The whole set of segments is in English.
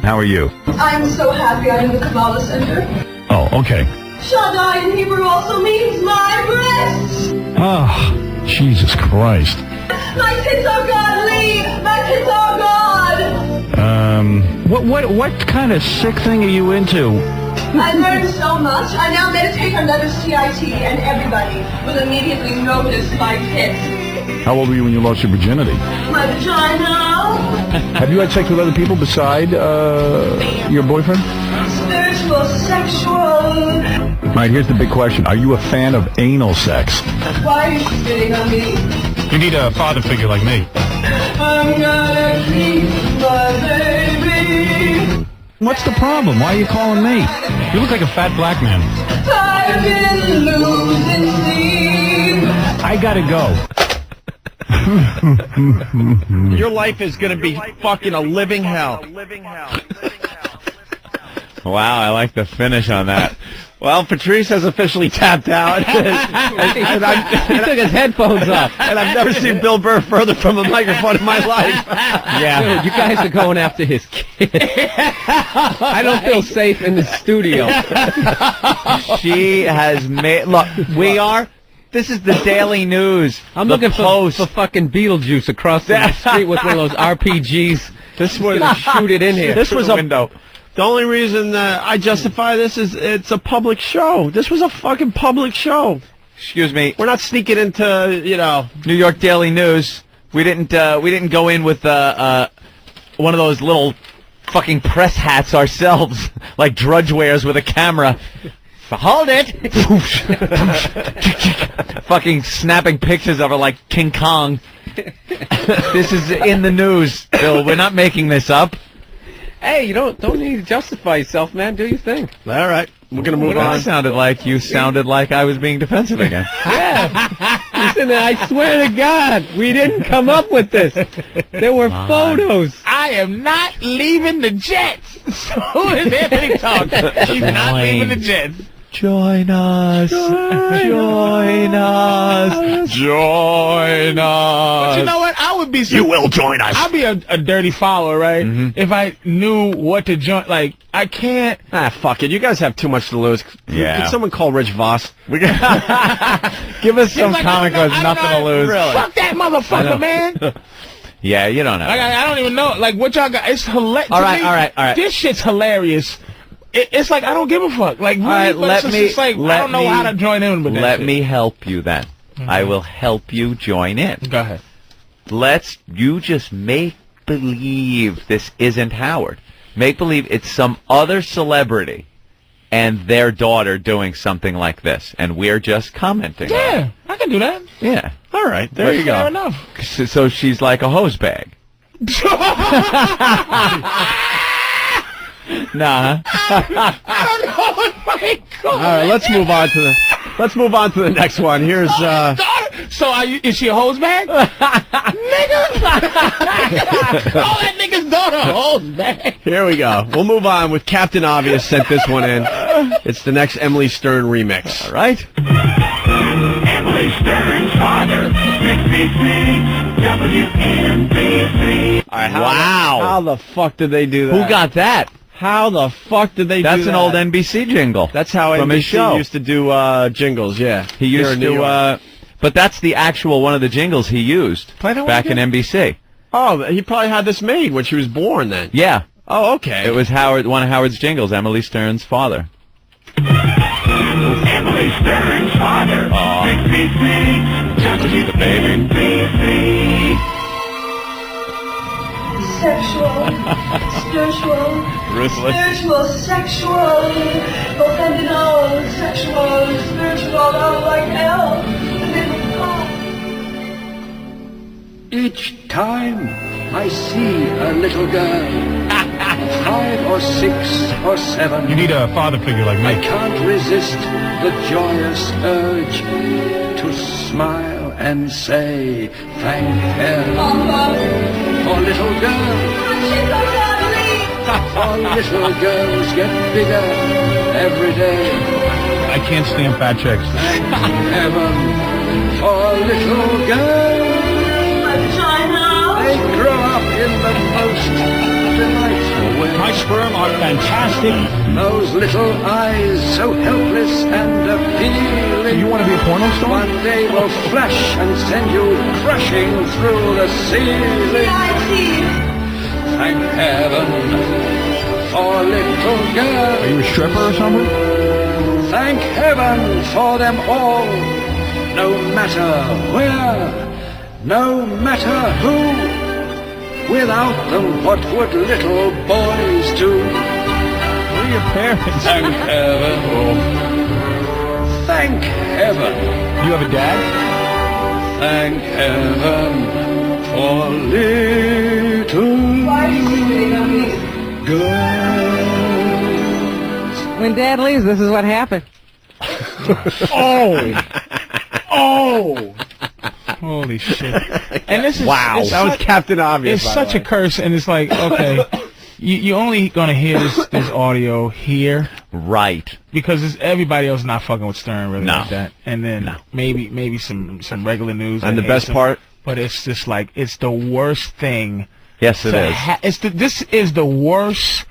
How are you? I'm so happy I'm in the Kabbalah Center. Oh, okay. Shaddai in Hebrew also means my breasts. Oh, Jesus Christ. My tits are God, Lee. My tits are God. What kind of sick thing are you into? I learned so much. I now meditate on letters CIT, and everybody will immediately notice my tits. How old were you when you lost your virginity? My vagina. Have you had sex with other people beside your boyfriend? Spiritual, sexual. All right, here's the big question. Are you a fan of anal sex? Why are you spitting on me? You need a father figure like me. I'm gonna keep my baby. What's the problem? Why are you calling me? You look like a fat black man. I've been losing sleep. I gotta go. Your life is going to be fucking a living hell. Wow, I like the finish on that. Well, Patrice has officially tapped out. He took his headphones off. And I've never seen Bill Burr further from a microphone in my life. Yeah. Dude, you guys are going after his kid. I don't feel safe in the studio. She has made... Look, we are... This is the Daily News. I'm looking for fucking Beetlejuice across the street with one of those RPGs. This was shoot it in here. This was a a window. The only reason I justify this is it's a public show. This was a fucking public show. Excuse me. We're not sneaking into, New York Daily News. We didn't go in with one of those little fucking press hats ourselves, like Drudge wears with a camera. Hold it! Fucking snapping pictures of her like King Kong. This is in the news, Bill. We're not making this up. Hey, you don't need to justify yourself, man. Do your thing. All right. We're going to move on. Sounded like you sounded like I was being defensive again. Yeah. Listen, I swear to God, we didn't come up with this. There were photos. I am not leaving the Jets. So is Anthony talking? He's not leaving the Jets. Join us. Join us. Join us. But you know what? I would be... You will join us. I'd be a dirty follower, right? Mm-hmm. If I knew what to join. Like, I can't... Fuck it. You guys have too much to lose. Yeah. Can someone call Rich Voss? Give us some like, comic with nothing to lose. Really? Fuck that motherfucker, man. Yeah, you don't know. Like, I don't even know. Like, what y'all got? It's hilarious. All right. This shit's hilarious. It's like, I don't give a fuck. Like, really, All right, but it's like, I don't know how to join in with that Let shit. me help you then. Mm-hmm. I will help you join in. Go ahead. You just make believe this isn't Howard. Make believe it's some other celebrity and their daughter doing something like this, and we're just commenting. Yeah, I can do that. Yeah. All right. There you go. Fair enough. So she's like a hose bag. Nah. I don't know what my God. All right. Let's move on to the next one. Here's So is she a hose bag? Nigga! Oh, that nigga's daughter a hose bag. Here we go. We'll move on with Captain Obvious sent this one in. It's the next Emily Stern remix. All right. Emily Stern's father, 66, WNBC. All right. How the fuck did they do that? Who got that? How the fuck did they do that? That's an old NBC jingle. That's how from NBC his show. used to do jingles, yeah. He used to, but that's the actual one of the jingles he used Play that one back in again? NBC. Oh, he probably had this made when she was born then. Yeah. Oh, okay. It was one of Howard's jingles, Emily Stern's father. Emily Stern's father, 66, the baby. WNBC. Sexual, spiritual, Ruthless. spiritual, sexual, offended all, sexual, spiritual, all like hell. Each time I see a little girl, 5 or 6 or 7, You need a father figure like I me. can't resist the joyous urge to smile and say thank heaven for little girls. For little girls get bigger every day. I can't stand fat chicks. Thank heaven for little girls. They grow up in the most delightful way. My my sperm are fantastic. Those little eyes so helpless and appealing. You want to be a porno star? One day will flash and send you crashing through the ceiling. CIT. Thank heaven for little girls. Are you a stripper or something? Thank heaven for them all. No matter where, no matter who. Without them, what would little boys do? Who are your parents? Thank heaven. Thank heaven. You have a dad? Thank heaven for little Why are you sleeping on me? girls. When Dad leaves, this is what happened. Oh! Holy shit! And this is Wow. That was Captain Obvious. It's such a curse, and it's like, okay, you only gonna hear this audio here, Right. because everybody else not fucking with Stern really No. like that, and then maybe some regular news. And the best part? but it's just like it's the worst thing. Yes, it is. This is the worst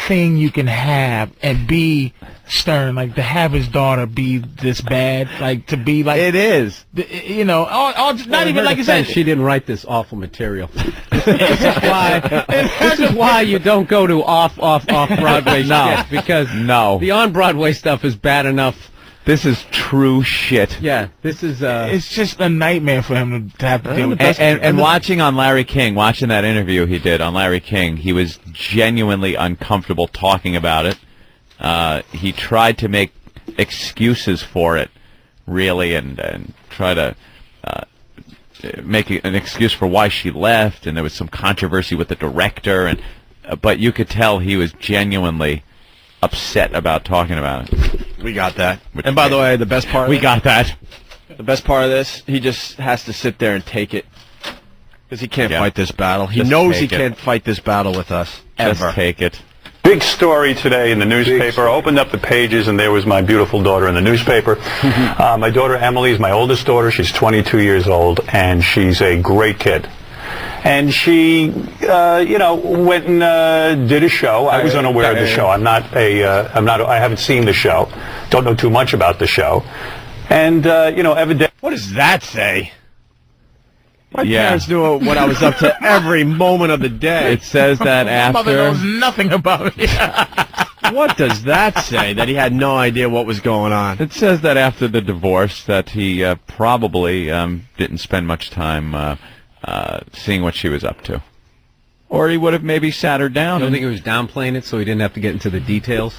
thing you can have and be Stern, like to have his daughter be this bad, like to be like It is. you know, not even like you said. She didn't write this awful material. This is why you don't go to off Broadway skits, because the on Broadway stuff is bad enough. This is true shit. Yeah, this is. It's just a nightmare for him to have to deal with. And watching that interview he did on Larry King, he was genuinely uncomfortable talking about it. He tried to make excuses for it, really, and try to make an excuse for why she left, and there was some controversy with the director, and but you could tell he was genuinely upset about talking about it. We got that. And by the way, the best part. We got that. The best part of this, he just has to sit there and take it, because he can't fight this battle. He Just knows he take it. can't fight this battle with us Just ever. take it. Big story today in the newspaper. I opened up the pages and there was my beautiful daughter in the newspaper. My daughter Emily is my oldest daughter. She's 22 years old and she's a great kid. And she, went and did a show. I was unaware of the show. I haven't seen the show. Don't know too much about the show. And, evidently. What does that say? My Yeah. parents knew what I was up to every moment of the day. It says that Mother after. knows nothing about it. What does that say? That he had no idea what was going on? It says that after the divorce, that he probably didn't spend much time seeing what she was up to, or he would have maybe sat her I down. don't think he was downplaying it, so he didn't have to get into the details.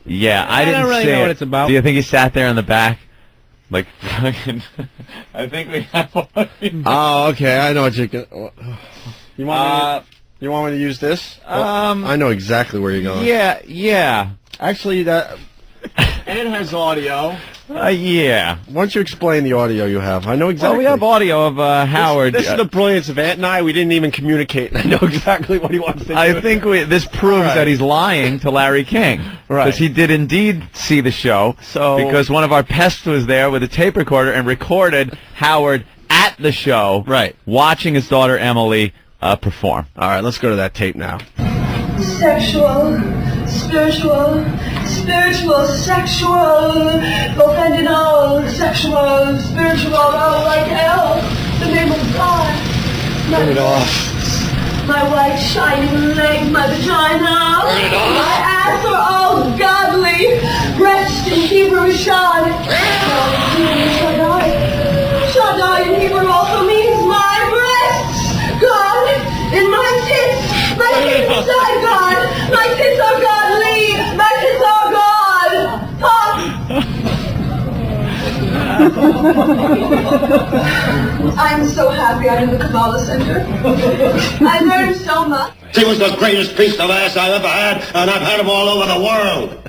Yeah, I didn't don't really see know it. what it's about. Do you think he sat there in the back, like fucking? I think we have. Oh, okay. I know what you can. You want me to use this? I know exactly where you're going. Yeah. Actually, that Ed has audio. Yeah. Why don't you explain the audio you have? I know exactly. Well, we have audio of Howard. This is the brilliance of Ant and I. We didn't even communicate. I know exactly what he wants to do. I think this proves that he's lying to Larry King. Right. Because he did indeed see the show. So- because one of our pests was there with a tape recorder and recorded Howard at the show. Right. Watching his daughter Emily perform. All right, let's go to that tape now. Sexual, spiritual, sexual, offended all, sexual, spiritual, all like hell. The name of God. Turn it off. My white shining leg, my vagina, my ass are all godly. Breast in Hebrew shad. Shaddai in Hebrew also means my breasts. God in my tits. My tits inside God. My tits are godly. My tits are God. I'm so happy I'm in the Kabbalah Center. I learned so much. She was the greatest piece of ass I've ever had, and I've had them all over the world.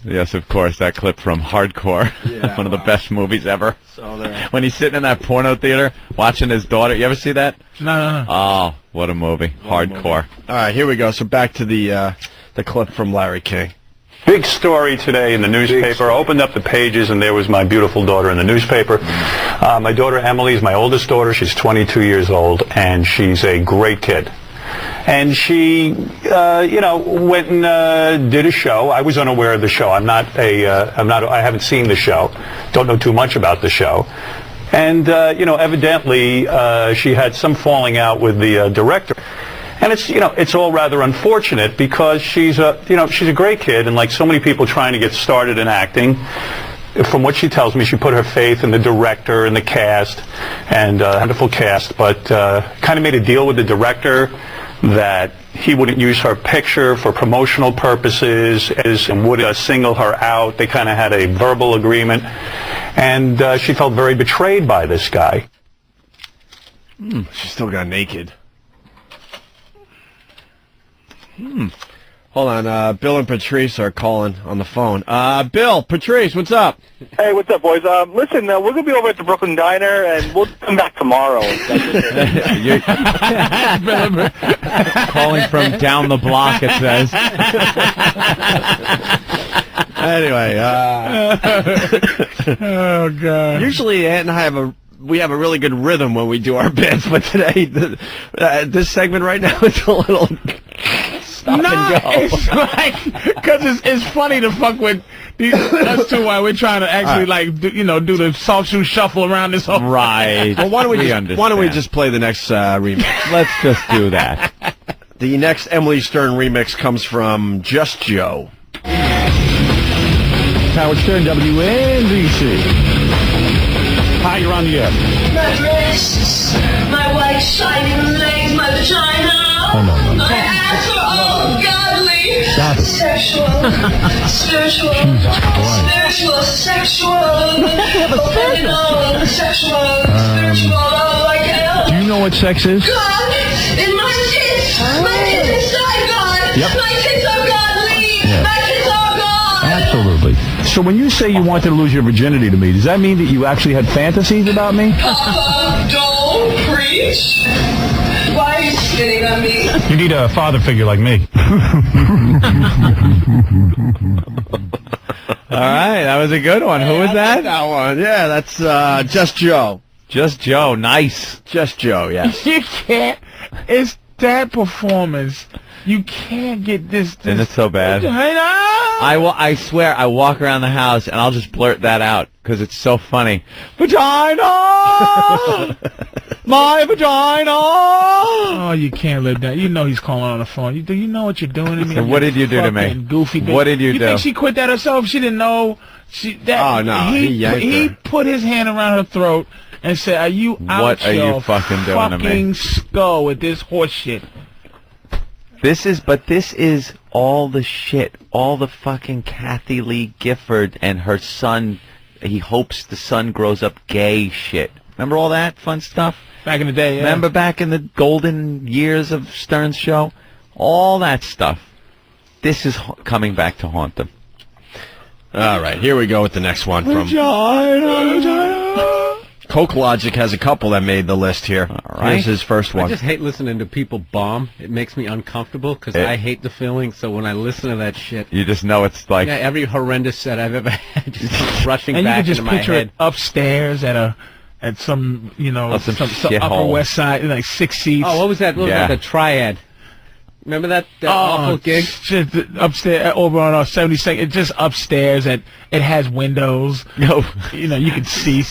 Yes, of course, that clip from Hardcore. Yeah, One of the best movies ever. So there. When he's sitting in that porno theater watching his daughter. You ever see that? No. Oh, what a movie. Hardcore. All right, here we go. So back to the clip from Larry King. Big story today in the newspaper. I opened up the pages and there was my beautiful daughter in the newspaper. My daughter Emily is my oldest daughter. She's 22 years old and she's a great kid. And she, went and did a show. I was unaware of the show. I haven't seen the show. Don't know too much about the show. And, evidently, she had some falling out with the director. And it's all rather unfortunate because she's a great kid, and like so many people trying to get started in acting, from what she tells me, she put her faith in the director and the cast, and wonderful cast, but kind of made a deal with the director that he wouldn't use her picture for promotional purposes and would single her out. They kind of had a verbal agreement, and she felt very betrayed by this guy. She still got naked. Hold on, Bill and Patrice are calling on the phone. Bill, Patrice, what's up? Hey, what's up, boys? Listen, we're going to be over at the Brooklyn Diner, and we'll come back tomorrow. Calling from down the block, it says. Anyway, Oh, God. usually Ant and I have a really good rhythm when we do our bits, but today, this segment right now is a little stop and go. It's like, because it's funny to fuck with us two while we're trying to actually, do the soft shoe shuffle around this whole... Right. Well, why don't we just play the next remix? Let's just do that. The next Emily Stern remix comes from Just Joe. Howard Stern, WNBC. Hi, you're on the air. My breasts, my white shining legs, my vagina, my ass are all godly, sexual, spiritual, sexual, spiritual, like hell. Do you know what sex is? God, in my tits inside God, my tits are godly, my tits are God. Absolutely. So when you say you wanted to lose your virginity to me, does that mean that you actually had fantasies about me? Papa, don't preach. Why are you spitting on me? You need a father figure like me. All right, that was a good one. Who was that? That one. Yeah, that's Just Joe. Just Joe. Nice. Just Joe, yes. You can't. It's that performance. You can't get this. Isn't it so bad? I swear, I walk around the house and I'll just blurt that out because it's so funny. Vagina! My vagina! Oh, you can't live that. You know he's calling on the phone. Do you know what you're doing to me? So what did you do to me? Goofy bitch. What did you do? You think she quit that herself? She didn't know. Oh, no. He put his hand around her throat and said, "Are you out What are you fucking doing to me? Fucking skull with this horse shit." This is all the shit, all the fucking Kathy Lee Gifford and her son, he hopes the son grows up gay shit. Remember all that fun stuff? Back in the day, yeah. Remember back in the golden years of Stern's show? All that stuff. This is coming back to haunt them. All right, here we go with the next one from Vagina. Coke Logic has a couple that made the list here. All right. Here's his first one. I just hate listening to people bomb. It makes me uncomfortable because I hate the feeling. So when I listen to that shit, You just know it's like... yeah, every horrendous set I've ever had just comes rushing And you back can just into my picture head. it upstairs at some some shithole. Upper West Side, like 6 seats. Oh, what was that? What was Yeah. that? The Triad. Remember that awful gig? Just upstairs over on our 72nd, just upstairs. It has windows. No. You know, you can see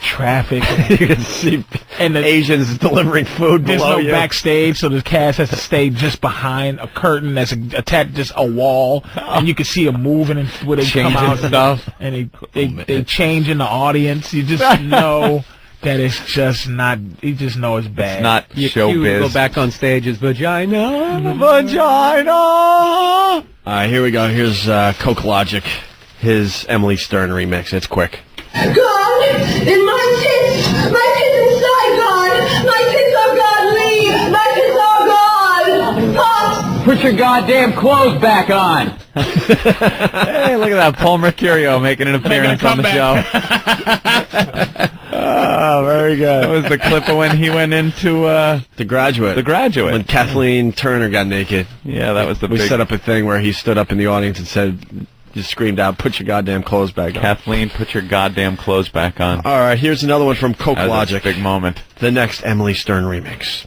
traffic. You can see And the Asians delivering food There's below no you. backstage, so the cast has to stay just behind a curtain that's attached just a wall, and you can see them moving and where they Changing come out stuff. and they change in the audience. You just know that it's just not. You just know it's bad. It's not You showbiz. go back on stage as Vagina. Vagina! Here we go. Here's Coke Logic, his Emily Stern remix. It's quick. God, in my tits inside God, my tits are godly, my tits are God. Pop. Put your goddamn clothes back on. Hey, look at that. Paul Mercurio making an appearance on the show. Oh, very good. That was the clip of when he went into The Graduate. The Graduate. When Kathleen Turner got naked. Yeah, that was the We big... set up a thing where he stood up in the audience and said, just screamed out, "Put your goddamn clothes back on." Kathleen, put your goddamn clothes back on. All right, here's another one from Coke That was Logic. a big moment. The next Emily Stern remix.